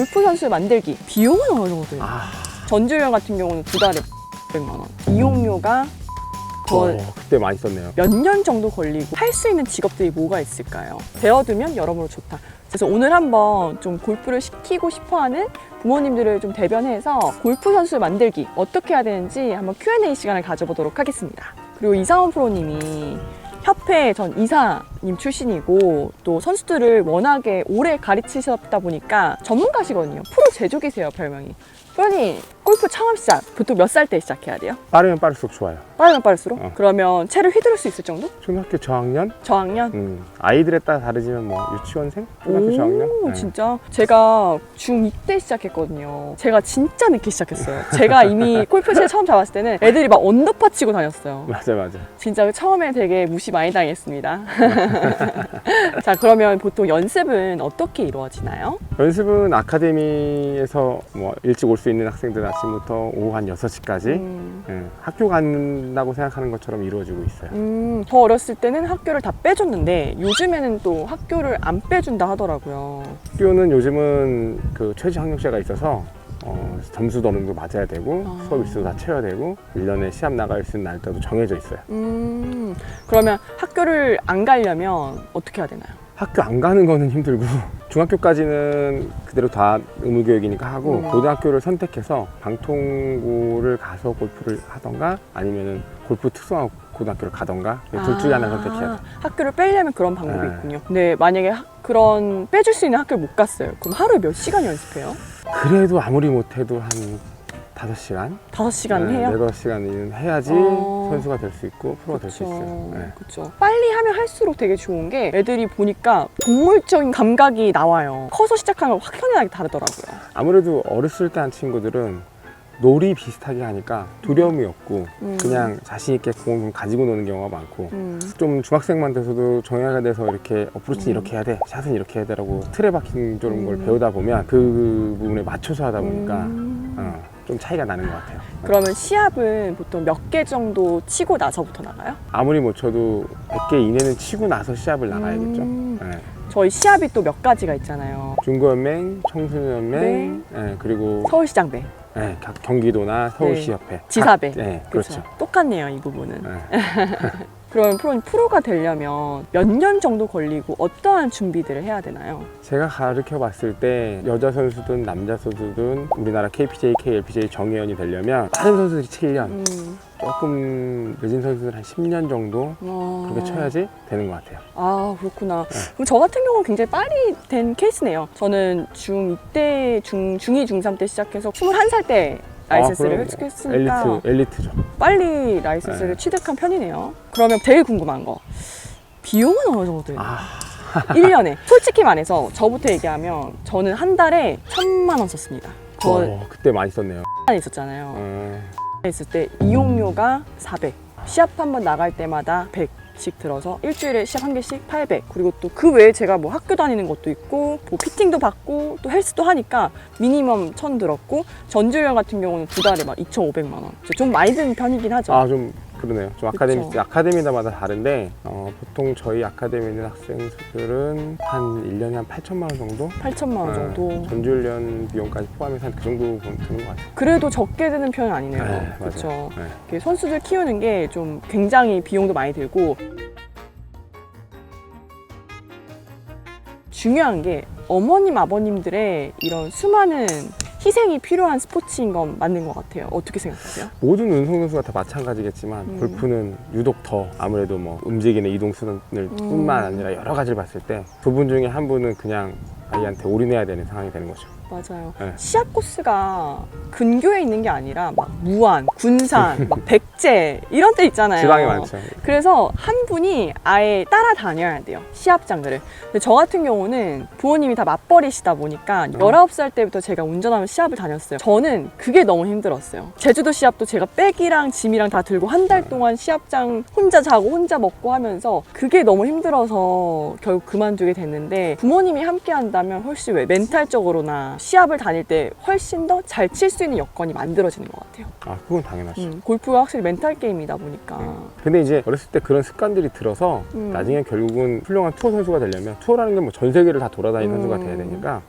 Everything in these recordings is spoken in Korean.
골프 선수 만들기 비용은 어느 정도 돼요? 전주련 같은 경우는 2달에 100만 원. 이용료가 그때 많이 썼네요. 몇 년 정도 걸리고 할 수 있는 직업들이 뭐가 있을까요? 배워두면 여러모로 좋다. 그래서 오늘 한번 좀 골프를 시키고 싶어하는 부모님들을 좀 대변해서 골프 선수 만들기 어떻게 해야 되는지 한번 Q&A 시간을 가져보도록 하겠습니다. 그리고 이상원 프로님이 협회 전 이사님 출신이고 또 선수들을 워낙에 오래 가르치셨다 보니까 전문가시거든요. 프로 제조기세요, 별명이. 프로님, 골프 처음 시작 보통 몇 살 때 시작해야 돼요? 빠르면 빠를수록 좋아요. 빠르면 빠를수록? 그러면 채를 휘두를 수 있을 정도? 초등학교 저학년? 저학년? 아이들에 따라 다르지만 뭐 유치원생? 초등학교 저학년? 네. 진짜? 제가 중2 때 시작했거든요. 제가 진짜 늦게 시작했어요. 제가 이미 골프채 처음 잡았을 때는 애들이 막 언더파 치고 다녔어요. 맞아. 진짜 처음에 되게 무시 많이 당했습니다. 자, 그러면 보통 연습은 어떻게 이루어지나요? 연습은 아카데미에서 뭐 일찍 올 수 있는 학생들 아침부터 오후 한 6시까지 학교 간다고 생각하는 것처럼 이루어지고 있어요. 더 어렸을 때는 학교를 다 빼줬는데 요즘에는 또 학교를 안 빼준다 하더라고요. 학교는 요즘은 그 최저 학력제가 있어서 점수도 어느 정도 맞아야 되고 수업 일수도 다 채워야 되고 1년에 시합 나갈 수 있는 날짜도 정해져 있어요. 그러면 학교를 안 가려면 어떻게 해야 되나요? 학교 안 가는 거는 힘들고 중학교까지는 그대로 다 의무교육이니까 하고 고등학교를 선택해서 방통고를 가서 골프를 하던가 아니면은 골프 특성화 고등학교를 가던가 둘 중에 하나 선택해야 돼요. 학교를 빼려면 그런 방법이 있군요. 근데 만약에 그런 빼줄 수 있는 학교를 못 갔어요. 그럼 하루에 몇 시간 연습해요? 그래도 아무리 못해도 한 5시간? 5시간 해요? 4-5시간은 해야지 선수가 될 수 있고 프로가 될 수 있어요. 네. 그렇죠. 빨리 하면 할수록 되게 좋은 게 애들이 보니까 동물적인 감각이 나와요. 커서 시작하는 건 확연하게 다르더라고요. 아무래도 어렸을 때 한 친구들은 놀이 비슷하게 하니까 두려움이 없고 그냥 자신 있게 공을 가지고 노는 경우가 많고 좀 중학생만 돼서도 정예가 돼서 이렇게 어프로치는 이렇게 해야 돼, 샷은 이렇게 해야 돼라고 틀에 박힌 좀 걸 배우다 보면 그 부분에 맞춰서 하다 보니까 좀 차이가 나는 것 같아요. 그러면 시합은 보통 몇 개 정도 치고 나서부터 나가요? 아무리 못 쳐도 100개 이내는 치고 나서 시합을 나가야겠죠. 네. 저희 시합이 또 몇 가지가 있잖아요. 중고연맹, 청소년연맹, 네, 그리고 서울시장배, 네, 경기도나 서울시협회, 지사배. 네, 그렇죠. 똑같네요, 이 부분은. 네. 그러면 프로가 되려면 몇 년 정도 걸리고 어떠한 준비들을 해야 되나요? 제가 가르쳐 봤을 때 여자 선수든 남자 선수든 우리나라 KPJ, KLPJ 정예원이 되려면 다른 선수들이 7년, 조금 늦은 선수들 한 10년 정도 그렇게 쳐야지 되는 것 같아요. 아, 그렇구나. 그럼 저 같은 경우는 굉장히 빨리 된 케이스네요. 저는 중2 때, 중2, 중3 때 시작해서 21살 때 라이센스를 획득했으니까 엘리트죠. 빨리 라이센스를 취득한 편이네요. 그러면 제일 궁금한 거, 비용은 어느 정도 들나요? 1년에 솔직히 말해서 저부터 얘기하면 저는 한 달에 1,000만 원 썼습니다. 그때 많이 썼네요. 있었잖아요. 있을 때 이용료가 400, 시합 한 번 나갈 때마다 100씩 들어서 일주일에 시합 한 개씩 800, 그리고 또 그 외에 제가 뭐 학교 다니는 것도 있고 뭐 피팅도 받고 또 헬스도 하니까 미니멈 1,000 들었고, 전주련 같은 경우는 2달에 막 2,500만 원. 좀 많이 드는 편이긴 하죠. 좀 그러네요. 좀 그쵸. 아카데미마다 다른데 보통 저희 아카데미 있는 학생들은 한 1년에 한 8천만 원 정도? 8,000만 원 정도. 전주훈련 비용까지 포함해서 한 그 정도 드는 것 같아요. 그래도 적게 드는 편은 아니네요. 네, 그렇죠. 네. 선수들 키우는 게 좀 굉장히 비용도 많이 들고, 중요한 게 어머님, 아버님들의 이런 수많은 희생이 필요한 스포츠인 건 맞는 것 같아요. 어떻게 생각하세요? 모든 운동선수가 다 마찬가지겠지만 골프는 유독 더 아무래도 뭐 움직이는 이동수단을 뿐만 아니라 여러 가지를 봤을 때 두 분 중에 한 분은 그냥 아이한테 올인해야 되는 상황이 되는 거죠. 맞아요. 네. 시합 코스가 근교에 있는 게 아니라 막 무안, 군산, 막 백제 이런 데 있잖아요. 지방에 많죠. 그래서 한 분이 아예 따라다녀야 돼요, 시합장들을. 근데 저 같은 경우는 부모님이 다 맞벌이시다 보니까 19살 때부터 제가 운전하면서 시합을 다녔어요. 저는 그게 너무 힘들었어요. 제주도 시합도 제가 백이랑 짐이랑 다 들고 한 달 동안 시합장 혼자 자고 혼자 먹고 하면서 그게 너무 힘들어서 결국 그만두게 됐는데, 부모님이 함께 한다면 훨씬 멘탈적으로나 시합을 다닐 때 훨씬 더 잘 칠 수 있는 여건이 만들어지는 것 같아요. 그건 당연하죠. 골프가 확실히 멘탈 게임이다 보니까. 근데 이제 어렸을 때 그런 습관들이 들어서 나중에 결국은 훌륭한 투어 선수가 되려면 투어라는 게 뭐 전 세계를 다 돌아다니는 선수가 돼야 되니까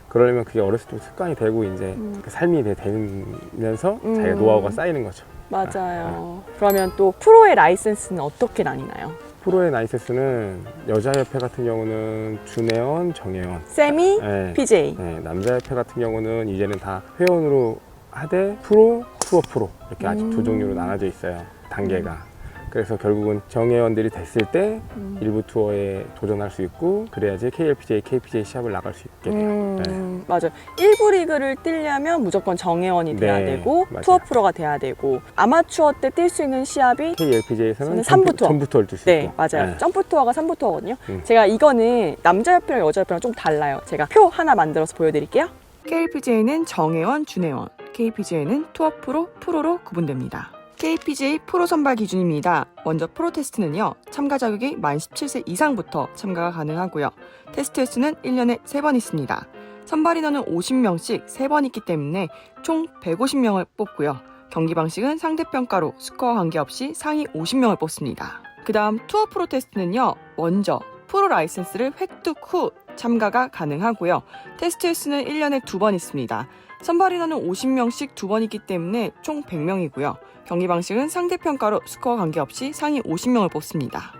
그러려면 그게 어렸을 때 습관이 되고 이제 그 삶이 되면서 자기가 노하우가 쌓이는 거죠. 맞아요. 그러면 또 프로의 라이센스는 어떻게 나뉘나요? 프로의 라이센스는 여자협회 같은 경우는 준회원, 정회원, 세미, 네. PJ. 네, 남자협회 같은 경우는 이제는 다 회원으로 하되 프로, 투어 프로 이렇게 아직 두 종류로 나눠져 있어요. 단계가. 그래서 결국은 정회원들이 됐을 때 일부 투어에 도전할 수 있고 그래야지 KLPGA, KPGA 시합을 나갈 수 있게 돼요. 네. 맞아요. 1부 리그를 뛰려면 무조건 정회원이 돼야 네, 되고 맞아요. 투어 프로가 돼야 되고 아마추어 때 뛸 수 있는 시합이 KLPGA에서는 저는 3부 투어. 점프 투어를 뛸 수 네, 있고. 맞아요. 네. 점프 투어가 3부 투어거든요. 제가 이거는 남자협회랑 여자협회랑 좀 달라요. 제가 표 하나 만들어서 보여드릴게요. KLPGA는 정회원, 준회원, KPGA는 투어 프로, 프로로 구분됩니다. KPGA 프로 선발 기준입니다. 먼저 프로 테스트는요, 참가 자격이 만 17세 이상부터 참가가 가능하고요. 테스트 횟수는 1년에 3번 있습니다. 선발 인원은 50명씩 3번 있기 때문에 총 150명을 뽑고요. 경기 방식은 상대평가로 스코어 관계없이 상위 50명을 뽑습니다. 그 다음 투어 프로 테스트는요, 먼저 프로 라이센스를 획득 후 참가가 가능하고요. 테스트 횟수는 1년에 2번 있습니다. 선발 인원은 50명씩 2번 있기 때문에 총 100명이고요. 경기 방식은 상대평가로 스코어 관계없이 상위 50명을 뽑습니다.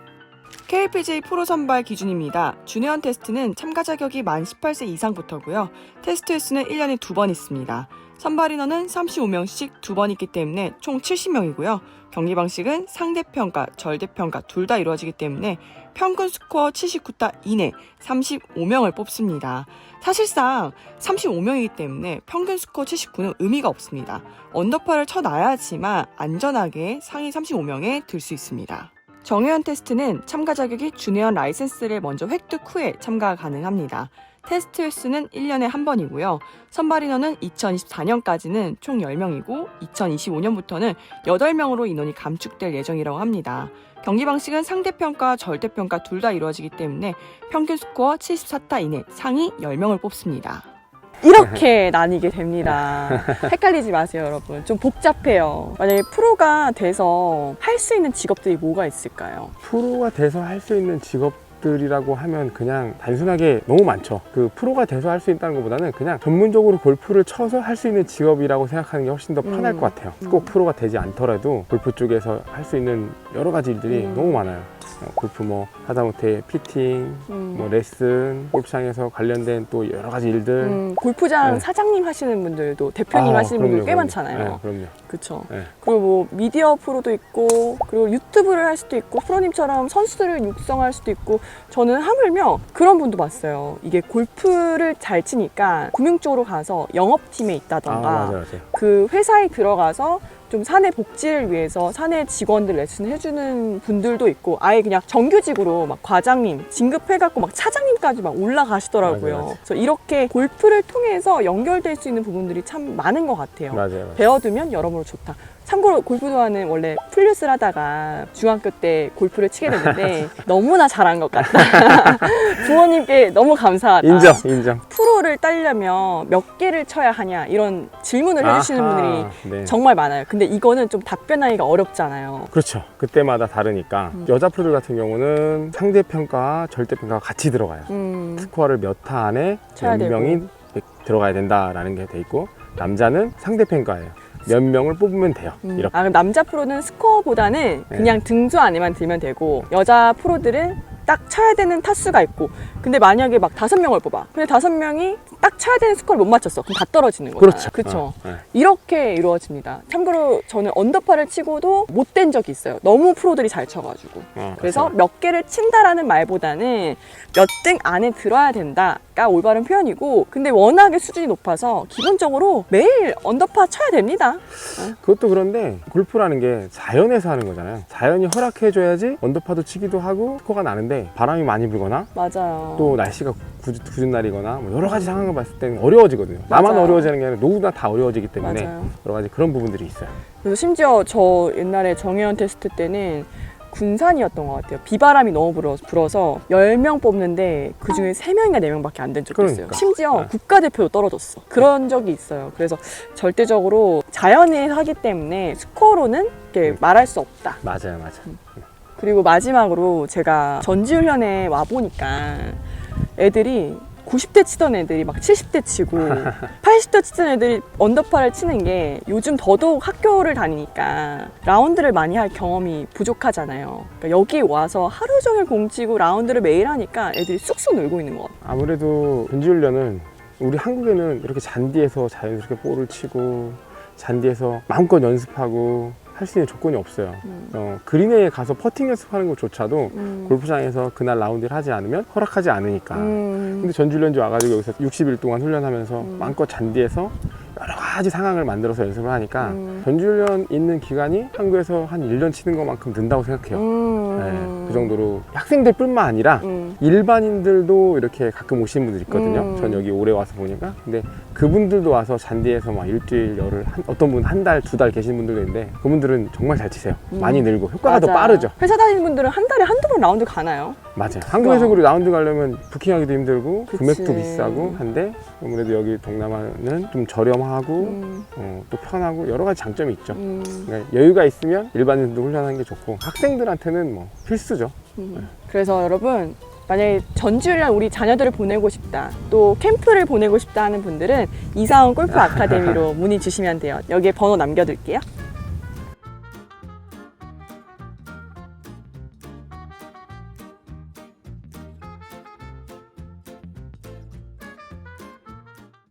KLPGA 프로 선발 기준입니다. 준회원 테스트는 참가 자격이 만 18세 이상부터고요. 테스트 횟수는 1년에 2번 있습니다. 선발 인원은 35명씩 2번 있기 때문에 총 70명이고요. 경기 방식은 상대평가, 절대평가 둘 다 이루어지기 때문에 평균 스코어 79타 이내 35명을 뽑습니다. 사실상 35명이기 때문에 평균 스코어 79는 의미가 없습니다. 언더파를 쳐놔야지만 안전하게 상위 35명에 들 수 있습니다. 정회원 테스트는 참가 자격이 준회원 라이센스를 먼저 획득 후에 참가가 가능합니다. 테스트 횟수는 1년에 한 번이고요. 선발 인원은 2024년까지는 총 10명이고 2025년부터는 8명으로 인원이 감축될 예정이라고 합니다. 경기 방식은 상대평가, 절대평가 둘 다 이루어지기 때문에 평균 스코어 74타 이내 상위 10명을 뽑습니다. 이렇게 나뉘게 됩니다. 헷갈리지 마세요, 여러분. 좀 복잡해요. 만약에 프로가 돼서 할 수 있는 직업들이 뭐가 있을까요? 프로가 돼서 할 수 있는 직업들이라고 하면 그냥 단순하게 너무 많죠. 그 프로가 돼서 할 수 있다는 것보다는 그냥 전문적으로 골프를 쳐서 할 수 있는 직업이라고 생각하는 게 훨씬 더 편할 것 같아요. 꼭 프로가 되지 않더라도 골프 쪽에서 할 수 있는 여러 가지 일들이 너무 많아요. 골프 뭐 하다못해 피팅, 뭐 레슨, 골프장에서 관련된 또 여러 가지 일들. 골프장 네. 사장님 하시는 분들도 대표님 하시는 분들 꽤 그럼요. 많잖아요. 네, 그럼요. 그렇죠. 네. 그리고 뭐 미디어 프로도 있고, 그리고 유튜브를 할 수도 있고, 프로님처럼 선수들을 육성할 수도 있고, 저는 하물며 그런 분도 봤어요. 이게 골프를 잘 치니까 금융 쪽으로 가서 영업팀에 있다던가, 맞아요. 그 회사에 들어가서 좀 사내 복지를 위해서 사내 직원들 레슨 해주는 분들도 있고, 아예 그냥 정규직으로 막 과장님 진급해갖고 막 차장님까지 막 올라가시더라고요. 맞아요. 그래서 이렇게 골프를 통해서 연결될 수 있는 부분들이 참 많은 것 같아요. 맞아요. 배워두면 여러모로 좋다. 참고로 골프 좋아하는 원래 플루스를 하다가 중학교 때 골프를 치게 됐는데 너무나 잘한 것 같다. 부모님께 너무 감사하다. 인정. 프로를 따려면 몇 개를 쳐야 하냐 이런 질문을 해주시는 분들이 네. 정말 많아요. 근데 이거는 좀 답변하기가 어렵잖아요. 그렇죠. 그때마다 다르니까 여자 프로들 같은 경우는 상대평가, 절대평가가 같이 들어가요. 스코어를 몇 타 안에 쳐야 몇 명이 들어가야 된다라는 게 돼 있고, 남자는 상대평가예요. 몇 명을 뽑으면 돼요. 이렇게. 그럼 남자 프로는 스코어보다는 그냥 등수 안에만 들면 되고, 여자 프로들은 딱 쳐야 되는 타수가 있고, 근데 만약에 막 5명을 뽑아. 근데 5명이 딱 쳐야 되는 스코어를 못 맞췄어. 그럼 다 떨어지는 거잖아요. 그렇죠. 이렇게 이루어집니다. 참고로 저는 언더파를 치고도 못 된 적이 있어요. 너무 프로들이 잘 쳐가지고. 그래서 그렇죠. 몇 개를 친다라는 말보다는 몇 등 안에 들어야 된다가 올바른 표현이고, 근데 워낙에 수준이 높아서 기본적으로 매일 언더파 쳐야 됩니다. 그것도 그런데 골프라는 게 자연에서 하는 거잖아요. 자연이 허락해줘야지 언더파도 치기도 하고 스코어가 나는데, 바람이 많이 불거나 맞아요. 또 날씨가 굳은 날이거나 뭐 여러 가지 상황을 봤을 때는 어려워지거든요. 나만 맞아요. 어려워지는 게 아니라 누구나 다 어려워지기 때문에 맞아요. 여러 가지 그런 부분들이 있어요. 그래서 심지어 저 옛날에 정혜원 테스트 때는 군산이었던 것 같아요. 비바람이 너무 불어서 10명 뽑는데 그중에 3명이나 4명밖에 안 된 적이 있어요. 그러니까. 심지어 국가대표도 떨어졌어. 그런 적이 있어요. 그래서 절대적으로 자연에 하기 때문에 스코어로는 이렇게 말할 수 없다. 맞아요. 그리고 마지막으로 제가 전지훈련에 와보니까 애들이 90대 치던 애들이 막 70대 치고 80대 치던 애들이 언더파를 치는 게 요즘 더더욱 학교를 다니니까 라운드를 많이 할 경험이 부족하잖아요. 그러니까 여기 와서 하루 종일 공 치고 라운드를 매일 하니까 애들이 쑥쑥 늘고 있는 것 같아요. 아무래도 전지훈련은 우리 한국에는 이렇게 잔디에서 자연스럽게 볼을 치고 잔디에서 마음껏 연습하고 할 수 있는 조건이 없어요. 그린에 가서 퍼팅 연습하는 것조차도 골프장에서 그날 라운드를 하지 않으면 허락하지 않으니까. 근데 전지훈련지 와가지고 여기서 60일 동안 훈련하면서 마음껏 잔디에서 여러 가지 상황을 만들어서 연습을 하니까 전지훈련 있는 기간이 한국에서 한 1년 치는 것만큼 든다고 생각해요. 네, 그 정도로 학생들 뿐만 아니라 일반인들도 이렇게 가끔 오시는 분들 있거든요. 전 여기 오래 와서 보니까. 근데 그분들도 와서 잔디에서 막 일주일, 열흘, 어떤 분 한 달, 두 달 계신 분들도 있는데 그분들은 정말 잘 치세요. 많이 늘고 효과가 더 빠르죠. 회사 다니는 분들은 한 달에 한두 번 라운드 가나요? 맞아요. 한국에서 그리고 라운드 가려면 부킹하기도 힘들고 그치. 금액도 비싸고 한데 아무래도 여기 동남아는 좀 저렴하고 또 편하고 여러 가지 장점이 있죠. 그러니까 여유가 있으면 일반인도 훈련하는 게 좋고 학생들한테는 뭐 필수죠. 그래서 여러분 만약에 전지훈련 우리 자녀들을 보내고 싶다, 또 캠프를 보내고 싶다 하는 분들은 이사원 골프 아카데미로 문의 주시면 돼요. 여기에 번호 남겨둘게요.